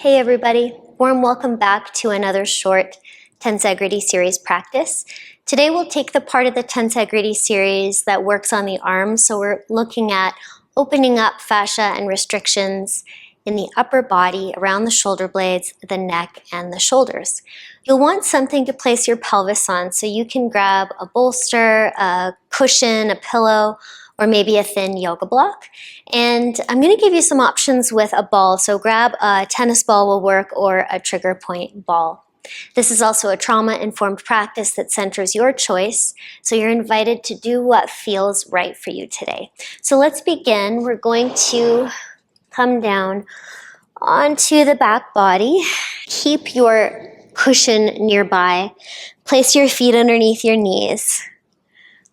Hey everybody, warm welcome back to another short Tensegrity series practice. Today we'll take the part of the Tensegrity series that works on the arms, so we're looking at opening up fascia and restrictions in the upper body, around the shoulder blades, the neck, and the shoulders. You'll want something to place your pelvis on, so you can grab a bolster, a cushion, a pillow, or maybe a thin yoga block. And I'm going to give you some options with a ball, so grab a tennis ball will work or a trigger point ball. This is also a trauma-informed practice that centers your choice, so you're invited to do what feels right for you today. So let's begin. We're going to come down onto the back body. Keep your cushion nearby. Place your feet underneath your knees.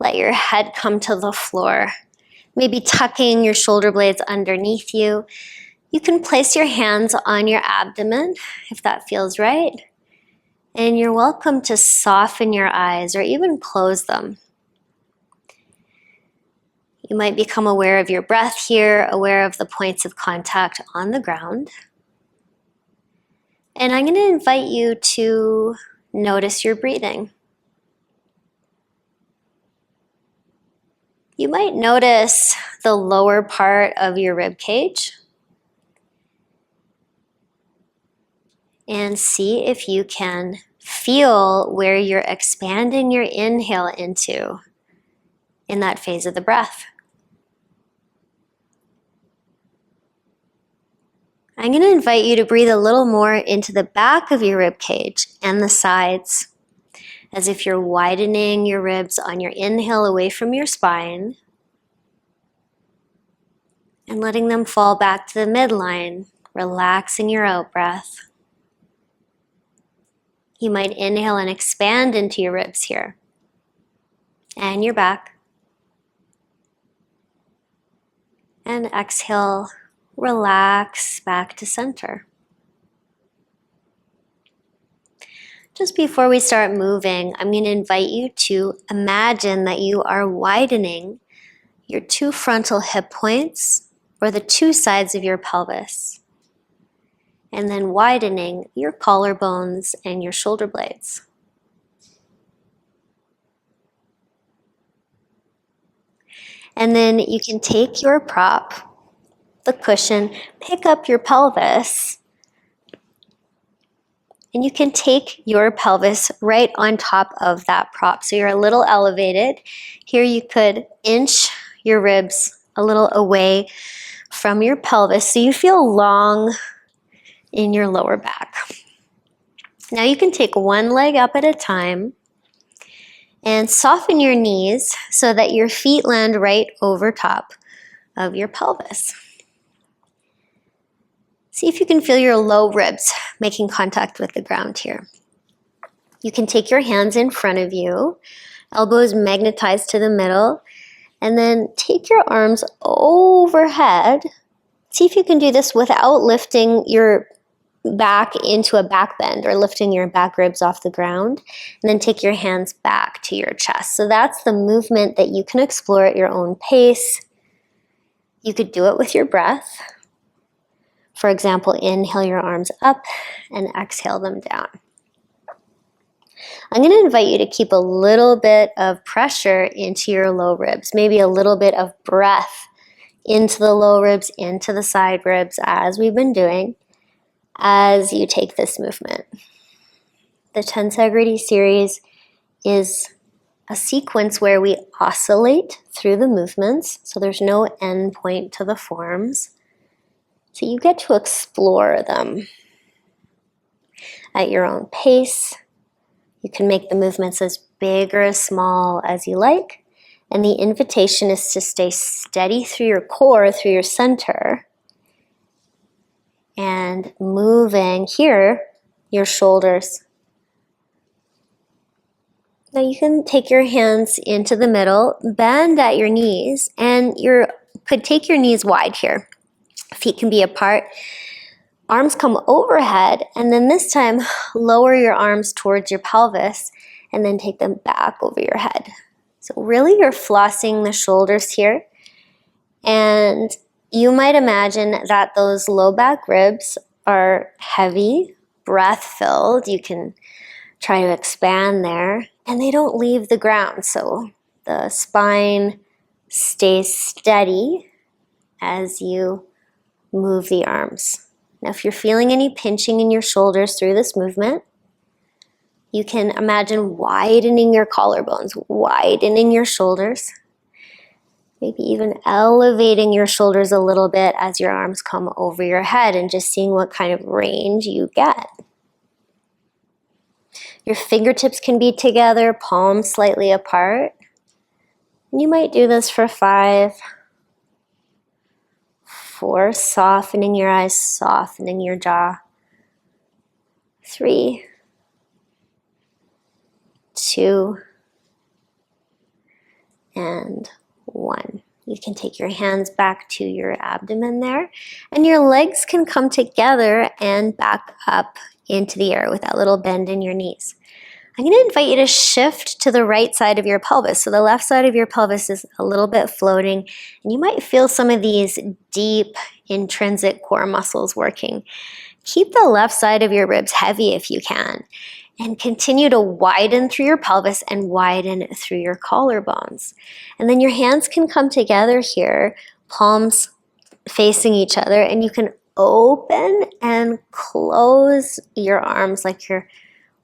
Let your head come to the floor. Maybe tucking your shoulder blades underneath you. You can place your hands on your abdomen if that feels right. And you're welcome to soften your eyes or even close them. You might become aware of your breath here, aware of the points of contact on the ground. And I'm going to invite you to notice your breathing. You might notice the lower part of your rib cage and see if you can feel where you're expanding your inhale into in that phase of the breath. I'm going to invite you to breathe a little more into the back of your rib cage and the sides, as if you're widening your ribs on your inhale away from your spine and letting them fall back to the midline, relaxing your out breath. You might inhale and expand into your ribs here and your back. And exhale, relax back to center. Just before we start moving, I'm going to invite you to imagine that you are widening your two frontal hip points or the two sides of your pelvis, and then widening your collarbones and your shoulder blades. And then you can take your prop, the cushion, pick up your pelvis, and you can take your pelvis right on top of that prop. So you're a little elevated. Here you could inch your ribs a little away from your pelvis so you feel long in your lower back. Now you can take one leg up at a time and soften your knees so that your feet land right over top of your pelvis. See if you can feel your low ribs making contact with the ground here. You can take your hands in front of you, elbows magnetized to the middle, and then take your arms overhead. See if you can do this without lifting your back into a back bend or lifting your back ribs off the ground, and then take your hands back to your chest. So that's the movement that you can explore at your own pace. You could do it with your breath. For example, inhale your arms up and exhale them down. I'm going to invite you to keep a little bit of pressure into your low ribs, maybe a little bit of breath into the low ribs, into the side ribs, as we've been doing, as you take this movement. The Tensegrity series is a sequence where we oscillate through the movements, so there's no end point to the forms. So you get to explore them at your own pace. You can make the movements as big or as small as you like. And the invitation is to stay steady through your core, through your center. And moving here, your shoulders. Now you can take your hands into the middle, bend at your knees, and you could take your knees wide here. Feet can be apart. Arms come overhead, and then this time lower your arms towards your pelvis and then take them back over your head. So really you're flossing the shoulders here, and you might imagine that those low back ribs are heavy, breath-filled. You can try to expand there, and they don't leave the ground, so the spine stays steady as you move the arms. Now, if you're feeling any pinching in your shoulders through this movement, you can imagine widening your collarbones, widening your shoulders, maybe even elevating your shoulders a little bit as your arms come over your head and just seeing what kind of range you get. Your fingertips can be together, palms slightly apart. You might do this for 5, 4, softening your eyes, softening your jaw. 3, 2, and 1. You can take your hands back to your abdomen there, and your legs can come together and back up into the air with that little bend in your knees. I'm going to invite you to shift to the right side of your pelvis. So the left side of your pelvis is a little bit floating, and you might feel some of these deep intrinsic core muscles working. Keep the left side of your ribs heavy if you can, and continue to widen through your pelvis and widen through your collarbones. And then your hands can come together here, palms facing each other, and you can open and close your arms like you're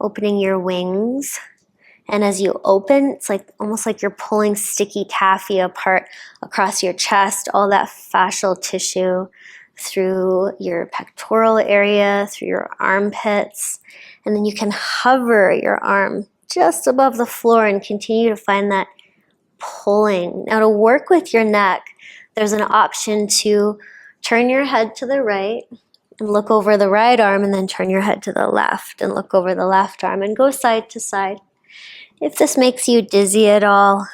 opening your wings. And as you open, it's like almost like you're pulling sticky taffy apart across your chest, all that fascial tissue through your pectoral area, through your armpits. And then you can hover your arm just above the floor and continue to find that pulling. Now, to work with your neck, there's an option to turn your head to the right and look over the right arm, and then turn your head to the left and look over the left arm and go side to side. If this makes you dizzy at all,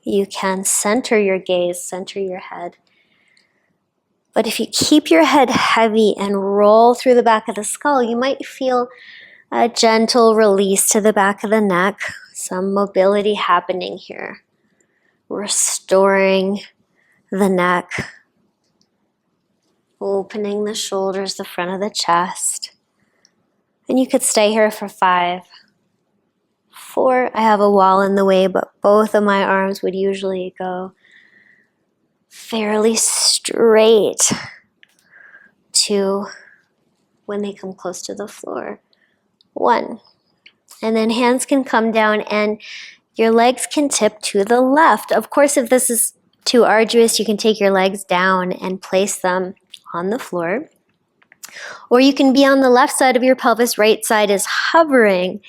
you can center your gaze, center your head. But if you keep your head heavy and roll through the back of the skull, you might feel a gentle release to the back of the neck, some mobility happening here, restoring the neck, opening the shoulders, the front of the chest. And you could stay here for 5, 4. I have a wall in the way, but both of my arms would usually go fairly straight to when they come close to the floor. 1. And then hands can come down and your legs can tip to the left. Of course, if this is too arduous, you can take your legs down and place them on the floor. Or you can be on the left side of your pelvis, right side is hovering.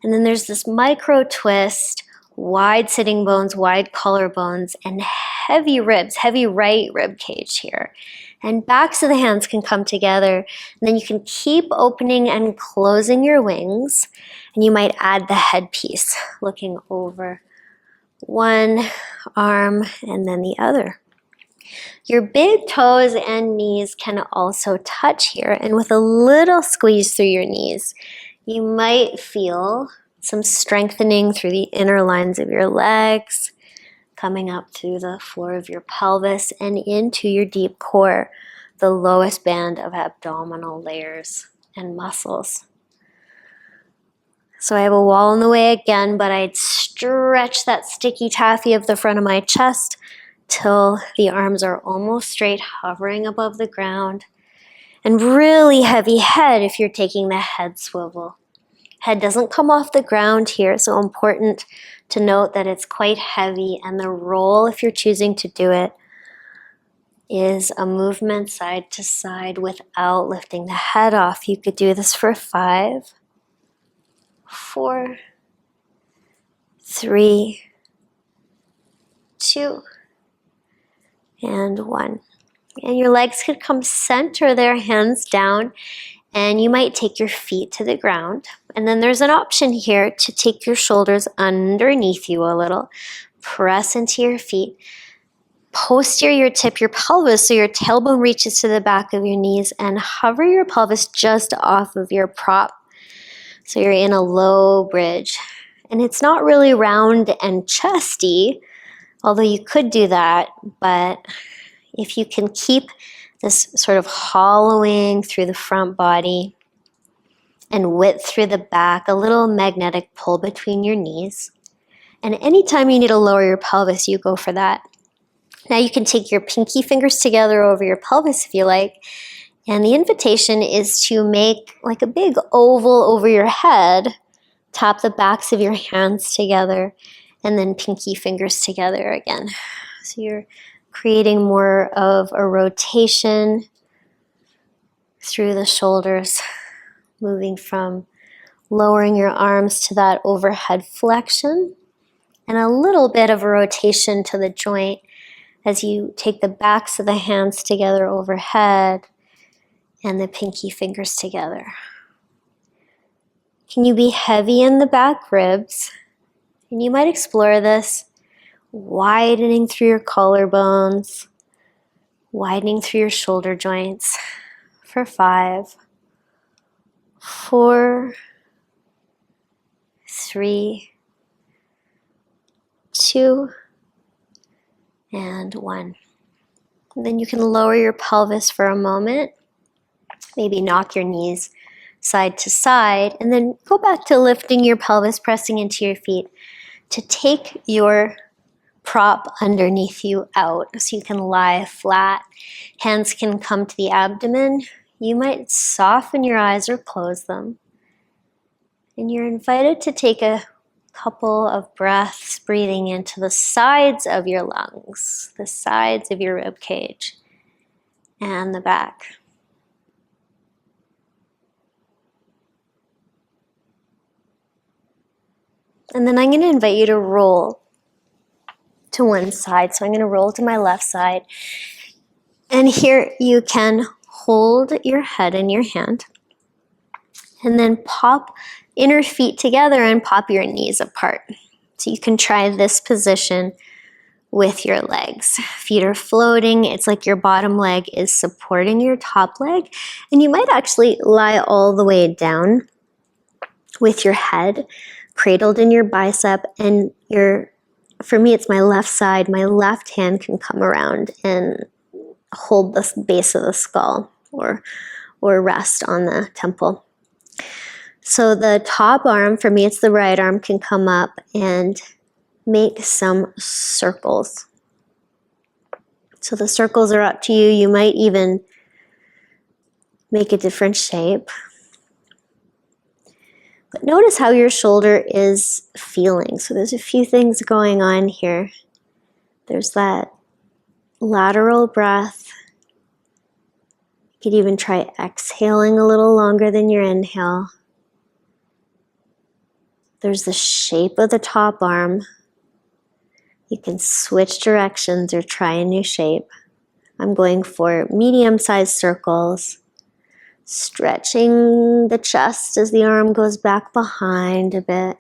And then there's this micro twist, wide sitting bones, wide collarbones, and heavy ribs, heavy right rib cage here. And backs of the hands can come together. And then you can keep opening and closing your wings. And you might add the headpiece, looking over one arm and then the other. Your big toes and knees can also touch here, and with a little squeeze through your knees, you might feel some strengthening through the inner lines of your legs, coming up through the floor of your pelvis and into your deep core, the lowest band of abdominal layers and muscles. So I have a wall in the way again, but I'd stretch that sticky taffy of the front of my chest till the arms are almost straight, hovering above the ground. And really heavy head if you're taking the head swivel. Head doesn't come off the ground here, so important to note that it's quite heavy, and the roll, if you're choosing to do it, is a movement side to side without lifting the head off. You could do this for 5, 4, 3, 2, and 1. And your legs could come center their hands down, and you might take your feet to the ground. And then there's an option here to take your shoulders underneath you a little, press into your feet, posterior tip your pelvis so your tailbone reaches to the back of your knees, and hover your pelvis just off of your prop. So you're in a low bridge. And it's not really round and chesty, although you could do that, but if you can keep this sort of hollowing through the front body and width through the back, a little magnetic pull between your knees. And anytime you need to lower your pelvis, you go for that. Now you can take your pinky fingers together over your pelvis if you like. And the invitation is to make like a big oval over your head, tap the backs of your hands together, and then pinky fingers together again. So you're creating more of a rotation through the shoulders, moving from lowering your arms to that overhead flexion, and a little bit of a rotation to the joint as you take the backs of the hands together overhead and the pinky fingers together. Can you be heavy in the back ribs? And you might explore this, widening through your collarbones, widening through your shoulder joints for 5, 4, 3, 2, and 1. And then you can lower your pelvis for a moment, maybe knock your knees side to side, and then go back to lifting your pelvis, pressing into your feet to take your prop underneath you out so you can lie flat. Hands can come to the abdomen. You might soften your eyes or close them. And you're invited to take a couple of breaths, breathing into the sides of your lungs, the sides of your rib cage, and the back. And then I'm going to invite you to roll to one side. So I'm going to roll to my left side. And here you can hold your head in your hand and then pop inner feet together and pop your knees apart. So you can try this position with your legs. Feet are floating. It's like your bottom leg is supporting your top leg. And you might actually lie all the way down with your head cradled in your bicep, and for me, it's my left side. My left hand can come around and hold the base of the skull or rest on the temple. So the top arm, for me, it's the right arm, can come up and make some circles. So the circles are up to you. You might even make a different shape. But notice how your shoulder is feeling. So there's a few things going on here. There's that lateral breath. You could even try exhaling a little longer than your inhale. There's the shape of the top arm. You can switch directions or try a new shape. I'm going for medium-sized circles. Stretching the chest as the arm goes back behind a bit.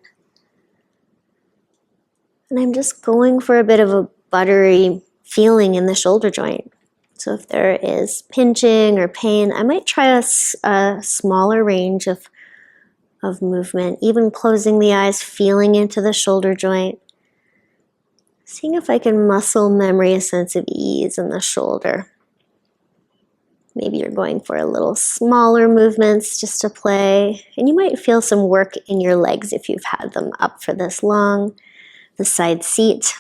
And I'm just going for a bit of a buttery feeling in the shoulder joint. So if there is pinching or pain, I might try a smaller range of movement, even closing the eyes, feeling into the shoulder joint. Seeing if I can muscle memory a sense of ease in the shoulder. Maybe you're going for a little smaller movements just to play. And you might feel some work in your legs if you've had them up for this long. The side seat.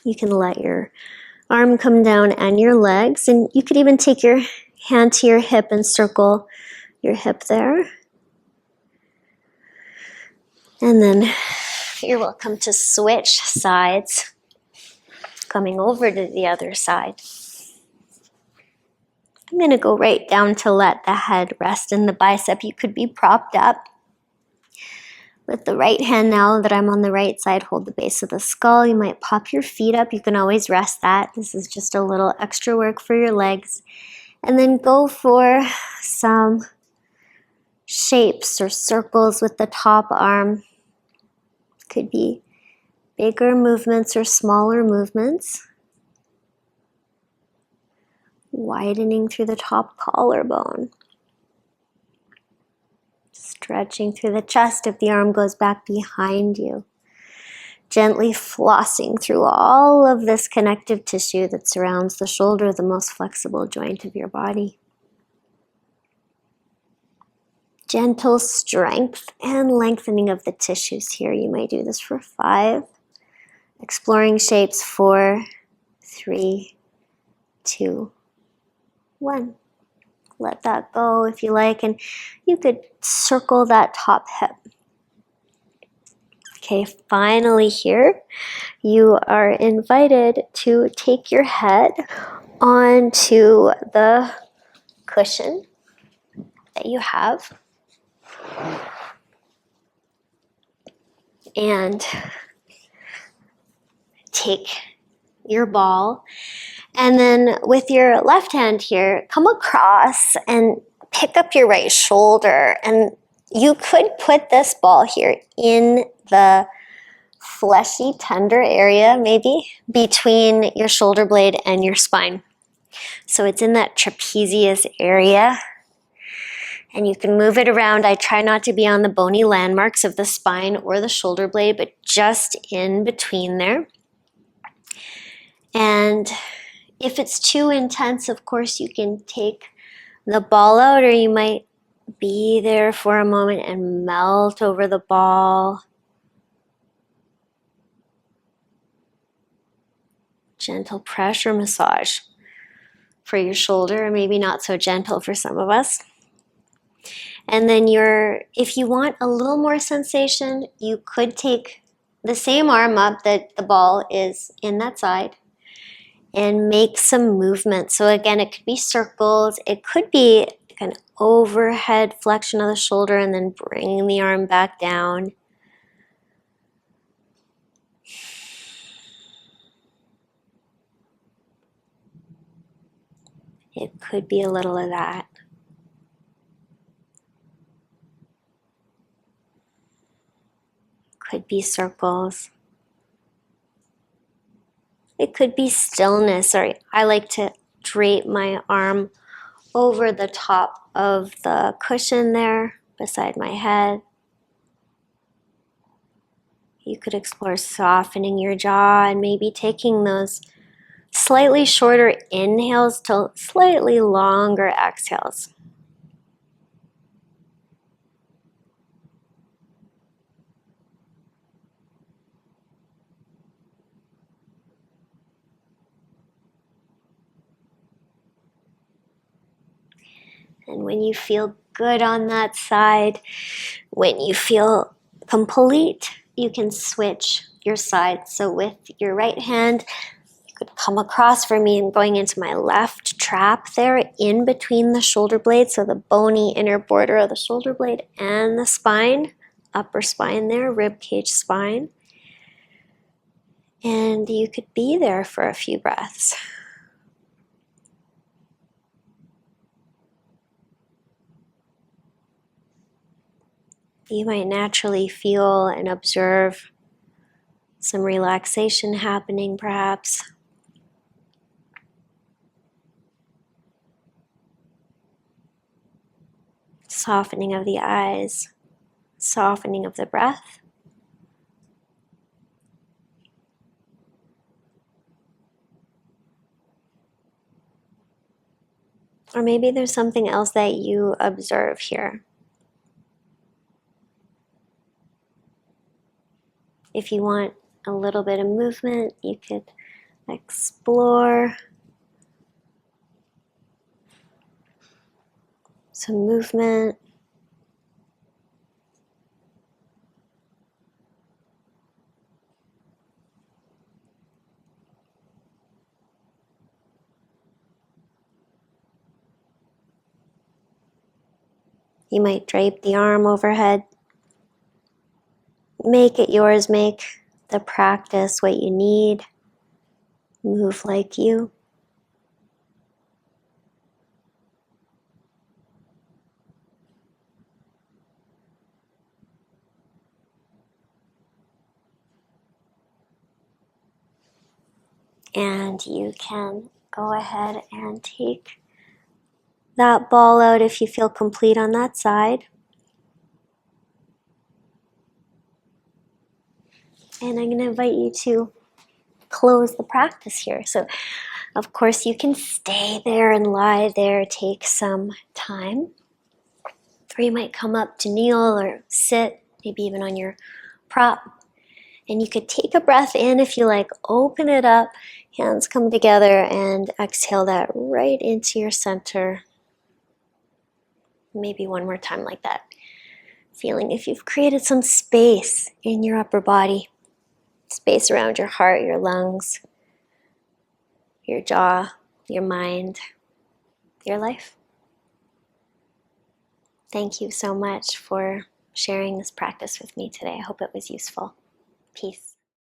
You can let your arm come down and your legs. And you could even take your hand to your hip and circle your hip there. And then you're welcome to switch sides, coming over to the other side. I'm going to go right down to let the head rest in the bicep. You could be propped up. With the right hand, now that I'm on the right side, hold the base of the skull. You might pop your feet up. You can always rest that. This is just a little extra work for your legs. And then go for some shapes or circles with the top arm. Could be bigger movements or smaller movements. Widening through the top collarbone. Stretching through the chest if the arm goes back behind you. Gently flossing through all of this connective tissue that surrounds the shoulder, the most flexible joint of your body. Gentle strength and lengthening of the tissues here. You might do this for 5. Exploring shapes 4, 3, 2, 1. Let that go if you like, and you could circle that top hip. Okay, finally here, you are invited to take your head onto the cushion that you have and take your ball, and then with your left hand here, come across and pick up your right shoulder, and you could put this ball here in the fleshy, tender area, maybe between your shoulder blade and your spine. So it's in that trapezius area, and you can move it around. I try not to be on the bony landmarks of the spine or the shoulder blade, but just in between there. And if it's too intense, of course, you can take the ball out, or you might be there for a moment and melt over the ball. Gentle pressure massage for your shoulder, or maybe not so gentle for some of us. And then if you want a little more sensation, you could take the same arm up that the ball is in that side and make some movement. So again, it could be circles, it could be an overhead flexion of the shoulder and then bringing the arm back down. It could be a little of that. Could be circles. It could be stillness, or I like to drape my arm over the top of the cushion there beside my head. You could explore softening your jaw and maybe taking those slightly shorter inhales to slightly longer exhales. And when you feel good on that side, when you feel complete, you can switch your side. So with your right hand, you could come across for me and going into my left trap there in between the shoulder blades, so the bony inner border of the shoulder blade and the spine, upper spine there, rib cage spine. And you could be there for a few breaths. You might naturally feel and observe some relaxation happening, perhaps. Softening of the eyes, softening of the breath. Or maybe there's something else that you observe here. If you want a little bit of movement, you could explore some movement. You might drape the arm overhead. Make it yours, make the practice what you need. Move like you. And you can go ahead and take that ball out if you feel complete on that side. And I'm going to invite you to close the practice here. So, of course, you can stay there and lie there, take some time. Or you might come up to kneel or sit, maybe even on your prop. And you could take a breath in if you like, open it up, hands come together, and exhale that right into your center. Maybe one more time like that. Feeling if you've created some space in your upper body, space around your heart, your lungs, your jaw, your mind, your life. Thank you so much for sharing this practice with me today. I hope it was useful. Peace.